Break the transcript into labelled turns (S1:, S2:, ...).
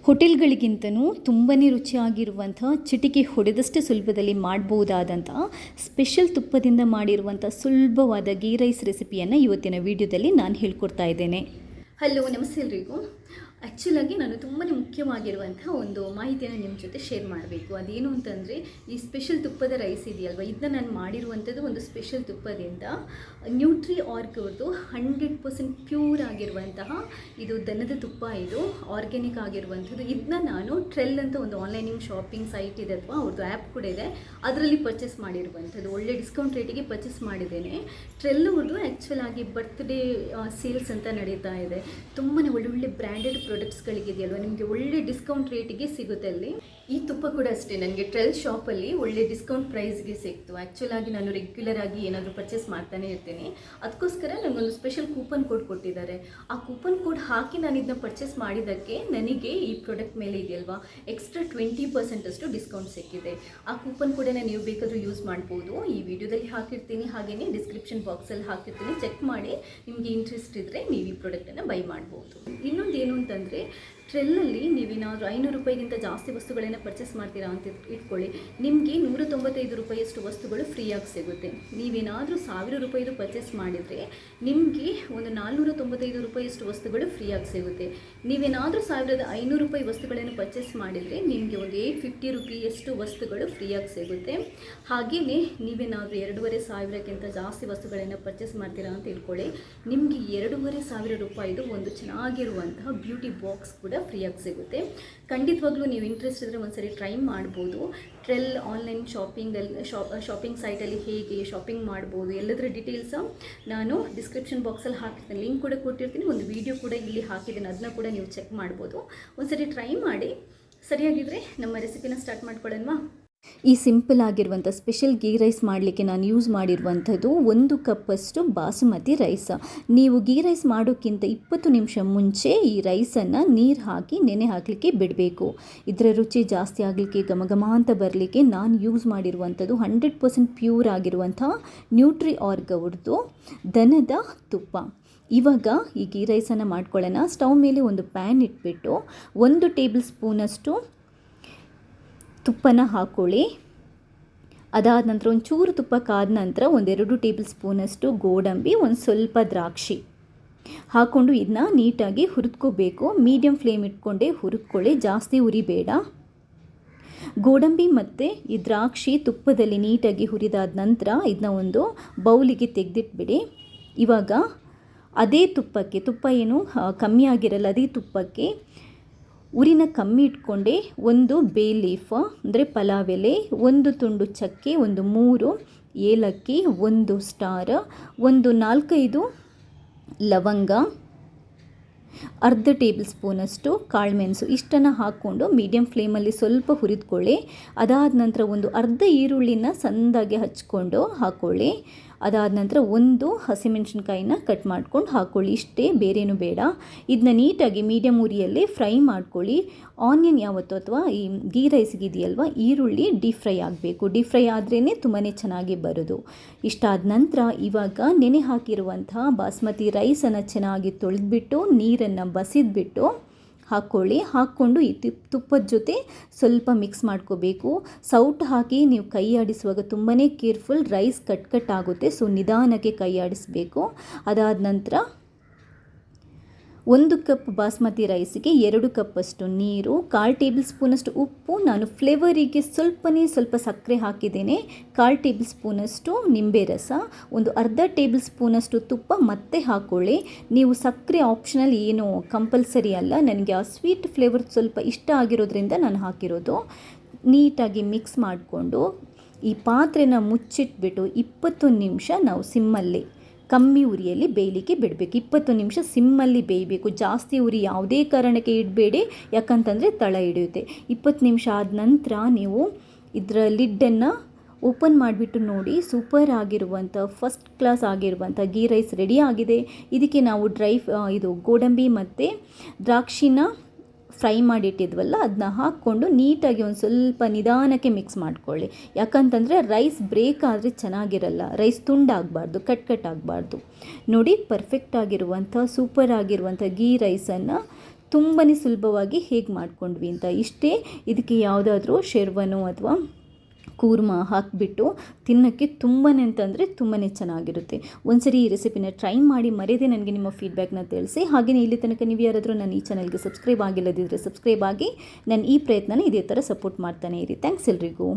S1: ಹೋಟೆಲ್ಗಳಿಗಿಂತನೂ ತುಂಬಾ ರುಚಿಯಾಗಿರುವಂಥ ಚಿಟಿಕೆ ಹೊಡೆದಷ್ಟೇ ಸುಲಭದಲ್ಲಿ ಮಾಡ್ಬೋದಾದಂಥ ಸ್ಪೆಷಲ್ ತುಪ್ಪದಿಂದ ಮಾಡಿರುವಂಥ ಸುಲಭವಾದ ಗೀ ರೈಸ್ ರೆಸಿಪಿಯನ್ನು ಇವತ್ತಿನ ವಿಡಿಯೋದಲ್ಲಿ ನಾನು ಹೇಳ್ಕೊಡ್ತಾ ಇದ್ದೇನೆ. ಹಲೋ, ನಮಸ್ತೆ ಎಲ್ರಿಗೂ. ಆ್ಯಕ್ಚುಲಾಗಿ ನಾನು ತುಂಬಾ ಮುಖ್ಯವಾಗಿರುವಂಥ ಒಂದು ಮಾಹಿತಿಯನ್ನು ನಿಮ್ಮ ಜೊತೆ ಶೇರ್ ಮಾಡಬೇಕು. ಅದೇನು ಅಂತಂದರೆ, ಈ ಸ್ಪೆಷಲ್ ತುಪ್ಪದ ರೈಸ್ ಇದೆಯಲ್ವ, ಇದನ್ನ ನಾನು ಮಾಡಿರುವಂಥದ್ದು ಒಂದು ಸ್ಪೆಷಲ್ ತುಪ್ಪದಿಂದ ನ್ಯೂಟ್ರಿ ಆರ್ಗ್ ಅವ್ರದ್ದು 100% ಪ್ಯೂರ್ ಆಗಿರುವಂತಹ ಇದು ದನದ ತುಪ್ಪ, ಇದು ಆರ್ಗ್ಯಾನಿಕ್ ಆಗಿರುವಂಥದ್ದು. ಇದನ್ನ ನಾನು ಟ್ರೆಲ್ ಅಂತ ಒಂದು ಆನ್ಲೈನಿಂಗ್ ಶಾಪಿಂಗ್ ಸೈಟ್ ಇದೆ ಅಥವಾ ಅವ್ರದ್ದು ಆ್ಯಪ್ ಕೂಡ ಇದೆ, ಅದರಲ್ಲಿ ಪರ್ಚೇಸ್ ಮಾಡಿರುವಂಥದ್ದು. ಒಳ್ಳೆ ಡಿಸ್ಕೌಂಟ್ ರೇಟಿಗೆ ಪರ್ಚೇಸ್ ಮಾಡಿದ್ದೇನೆ. ಟ್ರೆಲ್ ಅವ್ರದ್ದು ಆ್ಯಕ್ಚುಲ್ ಆಗಿ ಬರ್ತ್ಡೇ ಸೇಲ್ಸ್ ಅಂತ ನಡೀತಾ ಇದೆ. ತುಂಬಾ ಒಳ್ಳೊಳ್ಳೆ ಬ್ರ್ಯಾಂಡೆಡ್ ಪ್ರಾಡಕ್ಟ್ಸ್ಗಳಿಗಿದೆಯಲ್ವ, ನಿಮಗೆ ಒಳ್ಳೆ ಡಿಸ್ಕೌಂಟ್ ರೇಟಿಗೆ ಸಿಗುತ್ತೆ ಅಲ್ಲಿ. ಈ ತುಪ್ಪ ಕೂಡ ಅಷ್ಟೇ ನನಗೆ ಟ್ರೆಲ್ ಶಾಪಲ್ಲಿ ಒಳ್ಳೆ ಡಿಸ್ಕೌಂಟ್ ಪ್ರೈಸ್ಗೆ ಸಿಕ್ತು. ಆ್ಯಕ್ಚುಲಾಗಿ ನಾನು ರೆಗ್ಯುಲರ್ ಆಗಿ ಏನಾದರೂ ಪರ್ಚೇಸ್ ಮಾಡ್ತಾನೆ ಇರ್ತೀನಿ. ಅದಕ್ಕೋಸ್ಕರ ನನಗೊಂದು ಸ್ಪೆಷಲ್ ಕೂಪನ್ ಕೋಡ್ ಕೊಟ್ಟಿದ್ದಾರೆ. ಆ ಕೂಪನ್ ಕೋಡ್ ಹಾಕಿ ನಾನು ಇದನ್ನ ಪರ್ಚೇಸ್ ಮಾಡಿದ್ದಕ್ಕೆ ನನಗೆ ಈ ಪ್ರಾಡಕ್ಟ್ ಮೇಲೆ ಇದೆಯಲ್ವಾ ಎಕ್ಸ್ಟ್ರಾ 20% ಅಷ್ಟು ಡಿಸ್ಕೌಂಟ್ ಸಿಕ್ಕಿದೆ. ಆ ಕೂಪನ್ ಕೋಡನ್ನು ನೀವು ಬೇಕಾದರೂ ಯೂಸ್ ಮಾಡ್ಬೋದು. ಈ ವಿಡಿಯೋದಲ್ಲಿ ಹಾಕಿರ್ತೀನಿ, ಹಾಗೆಯೇ ಡಿಸ್ಕ್ರಿಪ್ಷನ್ ಬಾಕ್ಸಲ್ಲಿ ಹಾಕಿರ್ತೀನಿ. ಚೆಕ್ ಮಾಡಿ, ನಿಮಗೆ ಇಂಟ್ರೆಸ್ಟ್ ಇದ್ದರೆ ನೀವು ಈ ಪ್ರಾಡಕ್ಟನ್ನು ಬೈ ಮಾಡ್ಬೋದು. ಇನ್ನೊಂದು ಏನು ಅಂತಂದರೆ, ಟ್ರೆಲ್ಲಲ್ಲಿ ನೀವೇನಾದರೂ 500 ರೂಪಾಯಿಗಿಂತ ಜಾಸ್ತಿ ವಸ್ತುಗಳನ್ನು ಪರ್ಚೇಸ್ ಮಾಡ್ತೀರಾ ಅಂತ ಇಟ್ಕೊಳ್ಳಿ, ನಿಮಗೆ 195 ರೂಪಾಯಿಯಷ್ಟು ವಸ್ತುಗಳು ಫ್ರೀಯಾಗಿ ಸಿಗುತ್ತೆ. ನೀವೇನಾದರೂ 1000 ರೂಪಾಯಿದು ಪರ್ಚೇಸ್ ಮಾಡಿದರೆ ನಿಮಗೆ ಒಂದು 495 ರೂಪಾಯಿಯಷ್ಟು ವಸ್ತುಗಳು ಫ್ರೀಯಾಗಿ ಸಿಗುತ್ತೆ. ನೀವೇನಾದರೂ 1500 ರೂಪಾಯಿ ವಸ್ತುಗಳನ್ನು ಪರ್ಚೇಸ್ ಮಾಡಿದರೆ ನಿಮಗೆ ಒಂದು 850 ರೂಪಾಯಿಯಷ್ಟು ವಸ್ತುಗಳು ಫ್ರೀಯಾಗಿ ಸಿಗುತ್ತೆ. ಹಾಗೆಯೇ ನೀವೇನಾದರೂ 2500ಕ್ಕಿಂತ ಜಾಸ್ತಿ ವಸ್ತುಗಳನ್ನು ಪರ್ಚೇಸ್ ಮಾಡ್ತೀರಾ ಅಂತ ಇಟ್ಕೊಳ್ಳಿ, ನಿಮಗೆ 2500 ರೂಪಾಯಿದು ಒಂದು ಚೆನ್ನಾಗಿರುವಂತಹ ಬ್ಯೂಟಿ ಬಾಕ್ಸ್ ಕೂಡ ಫ್ರೀಯಾಗಿ ಸಿಗುತ್ತೆ. ಖಂಡಿತವಾಗ್ಲೂ ನೀವು ಇಂಟ್ರೆಸ್ಟ್ ಇದ್ದರೆ ಒಂದ್ಸರಿ ಟ್ರೈ ಮಾಡ್ಬೋದು. ಟ್ರೆಲ್ ಆನ್ಲೈನ್ ಶಾಪಿಂಗ್ ಸೈಟಲ್ಲಿ ಹೇಗೆ ಶಾಪಿಂಗ್ ಮಾಡ್ಬೋದು ಎಲ್ಲದರ ಡೀಟೇಲ್ಸ ನಾನು ಡಿಸ್ಕ್ರಿಪ್ಷನ್ ಬಾಕ್ಸಲ್ಲಿ ಹಾಕಿರ್ತೀನಿ, ಲಿಂಕ್ ಕೂಡ ಕೊಟ್ಟಿರ್ತೀನಿ. ಒಂದು ವಿಡಿಯೋ ಕೂಡ ಇಲ್ಲಿ ಹಾಕಿದ್ದೀನಿ, ಅದನ್ನ ಕೂಡ ನೀವು ಚೆಕ್ ಮಾಡ್ಬೋದು. ಒಂದ್ಸರಿ ಟ್ರೈ ಮಾಡಿ. ಸರಿಯಾಗಿದ್ದರೆ ನಮ್ಮ ರೆಸಿಪಿನ ಸ್ಟಾರ್ಟ್ ಮಾಡ್ಕೊಳ್ಳೋಣವಾ? ಈ ಸಿಂಪಲ್ ಆಗಿರುವಂಥ ಸ್ಪೆಷಲ್ ಗೀ ರೈಸ್ ಮಾಡಲಿಕ್ಕೆ ನಾನು ಯೂಸ್ ಮಾಡಿರುವಂಥದ್ದು 1 ಕಪ್ಪಷ್ಟು ಬಾಸುಮತಿ ರೈಸ್. ನೀವು ಗೀ ರೈಸ್ ಮಾಡೋಕ್ಕಿಂತ 20 ನಿಮಿಷ ಮುಂಚೆ ಈ ರೈಸನ್ನು ನೀರು ಹಾಕಿ ನೆನೆ ಹಾಕಲಿಕ್ಕೆ ಬಿಡಬೇಕು. ಇದರ ರುಚಿ ಜಾಸ್ತಿ ಆಗಲಿಕ್ಕೆ, ಘಮಘಮ ಅಂತ ಬರಲಿಕ್ಕೆ ನಾನು ಯೂಸ್ ಮಾಡಿರುವಂಥದ್ದು 100% ಪ್ಯೂರ್ ಆಗಿರುವಂಥ ನ್ಯೂಟ್ರಿ ಆರ್ಗ್ ಅವ್ರದ್ದು ದನದ ತುಪ್ಪ. ಇವಾಗ ಈ ಗೀ ರೈಸನ್ನು ಮಾಡ್ಕೊಳ್ಳೋಣ. ಸ್ಟವ್ ಮೇಲೆ ಒಂದು ಪ್ಯಾನ್ ಇಟ್ಬಿಟ್ಟು 1 ಟೇಬಲ್ ಸ್ಪೂನಷ್ಟು ತುಪ್ಪನ ಹಾಕ್ಕೊಳ್ಳಿ. ಅದಾದ ನಂತರ ಒಂಚೂರು ತುಪ್ಪ ಕಾದ ನಂತರ 1-2 ಟೇಬಲ್ ಸ್ಪೂನಷ್ಟು ಗೋಡಂಬಿ, ಒಂದು ಸ್ವಲ್ಪ ದ್ರಾಕ್ಷಿ ಹಾಕ್ಕೊಂಡು ಇದನ್ನ ನೀಟಾಗಿ ಹುರಿದ್ಕೋಬೇಕು. ಮೀಡಿಯಮ್ ಫ್ಲೇಮ್ ಇಟ್ಕೊಂಡೇ ಹುರಿದ್ಕೊಳ್ಳಿ, ಜಾಸ್ತಿ ಉರಿಬೇಡ. ಗೋಡಂಬಿ ಮತ್ತು ಈ ದ್ರಾಕ್ಷಿ ತುಪ್ಪದಲ್ಲಿ ನೀಟಾಗಿ ಹುರಿದಾದ ನಂತರ ಇದನ್ನ ಒಂದು ಬೌಲಿಗೆ ತೆಗೆದಿಟ್ಬಿಡಿ. ಇವಾಗ ಅದೇ ತುಪ್ಪಕ್ಕೆ, ತುಪ್ಪ ಏನು ಕಮ್ಮಿ ಆಗಿರಲ್ಲ, ಅದೇ ತುಪ್ಪಕ್ಕೆ ಉರಿನ ಕಮ್ಮಿ ಇಟ್ಕೊಂಡೆ 1 ಬೇ ಲೀಫ್ ಅಂದರೆ ಪಲಾವ್ ಎಲೆ, 1 ತುಂಡು ಚಕ್ಕೆ, 3 ಏಲಕ್ಕಿ, 1 ಸ್ಟಾರ್, 4-5 ಲವಂಗ, ಅರ್ಧ ಟೇಬಲ್ ಸ್ಪೂನಷ್ಟು ಕಾಳುಮೆಣಸು ಇಷ್ಟನ್ನು ಹಾಕ್ಕೊಂಡು ಮೀಡಿಯಮ್ ಫ್ಲೇಮಲ್ಲಿ ಸ್ವಲ್ಪ ಹುರಿದ್ಕೊಳ್ಳಿ. ಅದಾದ ನಂತರ ಒಂದು ಅರ್ಧ ಈರುಳ್ಳಿನ ಸಣ್ಣದಾಗಿ ಹಚ್ಕೊಂಡು ಹಾಕ್ಕೊಳ್ಳಿ. ಅದಾದ ನಂತರ 1 ಹಸಿಮೆಣಸಿನ್ಕಾಯಿನ ಕಟ್ ಮಾಡ್ಕೊಂಡು ಹಾಕ್ಕೊಳ್ಳಿ. ಇಷ್ಟೇ, ಬೇರೇನು ಬೇಡ. ಇದನ್ನ ನೀಟಾಗಿ ಮೀಡಿಯಮ್ ಉರಿಯಲ್ಲಿ ಫ್ರೈ ಮಾಡ್ಕೊಳ್ಳಿ. ಆನಿಯನ್ ಯಾವತ್ತೂ ಅಥವಾ ಈ ಗೀ ರೈಸ್ಗಿದೆಯಲ್ವ, ಈರುಳ್ಳಿ ಡೀಪ್ ಫ್ರೈ ಆಗಬೇಕು. ಡೀಪ್ ಫ್ರೈ ಆದ್ರೇ ತುಂಬಾ ಚೆನ್ನಾಗಿ ಬರೋದು. ಇಷ್ಟಾದ ನಂತರ ಇವಾಗ ನೆನೆ ಹಾಕಿರುವಂತಹ ಬಾಸ್ಮತಿ ರೈಸನ್ನು ಚೆನ್ನಾಗಿ ತೊಳೆದ್ಬಿಟ್ಟು ನೀರನ್ನು ಬಸಿದ್ಬಿಟ್ಟು ಹಾಕ್ಕೊಳ್ಳಿ. ಹಾಕ್ಕೊಂಡು ಈ ತುಪ್ಪದ ಜೊತೆ ಸ್ವಲ್ಪ ಮಿಕ್ಸ್ ಮಾಡ್ಕೋಬೇಕು. ಸೌಟ್ ಹಾಕಿ ನೀವು ಕೈ ಆಡಿಸುವಾಗ ತುಂಬಾ ಕೇರ್ಫುಲ್, ರೈಸ್ ಕಟ್ ಆಗುತ್ತೆ. ಸೊ ನಿಧಾನಕ್ಕೆ ಕೈ ಆಡಿಸಬೇಕು. ಅದಾದ ನಂತರ 1 ಕಪ್ ಬಾಸ್ಮತಿ ರೈಸಿಗೆ 2 ಕಪ್ಪಷ್ಟು ನೀರು, 1/4 ಟೇಬಲ್ ಸ್ಪೂನಷ್ಟು ಉಪ್ಪು, ನಾನು ಫ್ಲೇವರಿಗೆ ಸ್ವಲ್ಪ ಸಕ್ಕರೆ ಹಾಕಿದ್ದೇನೆ, 1/4 ಟೇಬಲ್ ಸ್ಪೂನಷ್ಟು ನಿಂಬೆ ರಸ, ಒಂದು ಅರ್ಧ ಟೇಬಲ್ ಸ್ಪೂನಷ್ಟು ತುಪ್ಪ ಮತ್ತೆ ಹಾಕ್ಕೊಳ್ಳಿ. ನೀವು ಸಕ್ಕರೆ ಆಪ್ಷನಲ್, ಏನು ಕಂಪಲ್ಸರಿ ಅಲ್ಲ. ನನಗೆ ಆ ಸ್ವೀಟ್ ಫ್ಲೇವರ್ ಸ್ವಲ್ಪ ಇಷ್ಟ ಆಗಿರೋದ್ರಿಂದ ನಾನು ಹಾಕಿರೋದು. ನೀಟಾಗಿ ಮಿಕ್ಸ್ ಮಾಡಿಕೊಂಡು ಈ ಪಾತ್ರೆನ ಮುಚ್ಚಿಟ್ಬಿಟ್ಟು 20 ನಿಮಿಷ ನಾವು ಸಿಮ್ಮಲ್ಲಿ ಕಮ್ಮಿ ಉರಿಯಲ್ಲಿ ಬೇಯಲಿಕ್ಕೆ ಬಿಡಬೇಕು. 20 ನಿಮಿಷ ಸಿಮ್ಮಲ್ಲಿ ಬೇಯಬೇಕು. ಜಾಸ್ತಿ ಉರಿ ಯಾವುದೇ ಕಾರಣಕ್ಕೆ ಇಡಬೇಡಿ, ಯಾಕಂತಂದರೆ ತಳ ಹಿಡಿಯುತ್ತೆ. 20 ನಿಮಿಷ ಆದ ನಂತರ ನೀವು ಇದರ ಲಿಡ್ಡನ್ನು ಓಪನ್ ಮಾಡಿಬಿಟ್ಟು ನೋಡಿ, ಸೂಪರ್ ಆಗಿರುವಂಥ ಫಸ್ಟ್ ಕ್ಲಾಸ್ ಆಗಿರುವಂಥ ಗೀ ರೈಸ್ ರೆಡಿ ಆಗಿದೆ. ಇದಕ್ಕೆ ನಾವು ಇದು ಗೋಡಂಬಿ ಮತ್ತು ದ್ರಾಕ್ಷಿನ ಫ್ರೈ ಮಾಡಿಟ್ಟಿದ್ವಲ್ಲ, ಅದನ್ನ ಹಾಕ್ಕೊಂಡು ನೀಟಾಗಿ ಒಂದು ಸ್ವಲ್ಪ ನಿಧಾನಕ್ಕೆ ಮಿಕ್ಸ್ ಮಾಡ್ಕೊಳ್ಳಿ. ಯಾಕಂತಂದರೆ ರೈಸ್ ಬ್ರೇಕ್ ಆದರೆ ಚೆನ್ನಾಗಿರಲ್ಲ, ರೈಸ್ ತುಂಡಾಗಬಾರ್ದು, ಕಟ್ ಆಗಬಾರ್ದು. ನೋಡಿ, ಪರ್ಫೆಕ್ಟ್ ಆಗಿರುವಂಥ ಸೂಪರ್ ಆಗಿರುವಂಥ ಗೀ ರೈಸನ್ನು ತುಂಬಾ ಸುಲಭವಾಗಿ ಹೇಗೆ ಮಾಡ್ಕೊಂಡ್ವಿ ಅಂತ. ಇಷ್ಟೇ, ಇದಕ್ಕೆ ಯಾವುದಾದ್ರೂ ಶೇರ್ವನೋ ಅಥವಾ ಕೂರ್ಮ ಹಾಕಿಬಿಟ್ಟು ತಿನ್ನೋಕ್ಕೆ ತುಂಬಾ ಅಂತಂದರೆ ತುಂಬಾ ಚೆನ್ನಾಗಿರುತ್ತೆ. ಒಂದ್ಸರಿ ಈ ರೆಸಿಪಿನ ಟ್ರೈ ಮಾಡಿ ಮರೆಯದೆ ನನಗೆ ನಿಮ್ಮ ಫೀಡ್ಬ್ಯಾಕ್ನ ತಿಳಿಸಿ. ಹಾಗೆಯೇ ಇಲ್ಲಿ ತನಕ ನೀವು ಯಾರಾದರೂ ನನ್ನ ಈ ಚಾನಲ್ಗೆ ಸಬ್ಸ್ಕ್ರೈಬ್ ಆಗಿಲ್ಲದಿದ್ದರೆ ಸಬ್ಸ್ಕ್ರೈಬ್ ಆಗಿ ನನ್ನ ಈ ಪ್ರಯತ್ನನ ಇದೇ ಥರ ಸಪೋರ್ಟ್ ಮಾಡ್ತಾನೆ ಇರಿ. ಥ್ಯಾಂಕ್ಸ್ ಎಲ್ರಿಗೂ.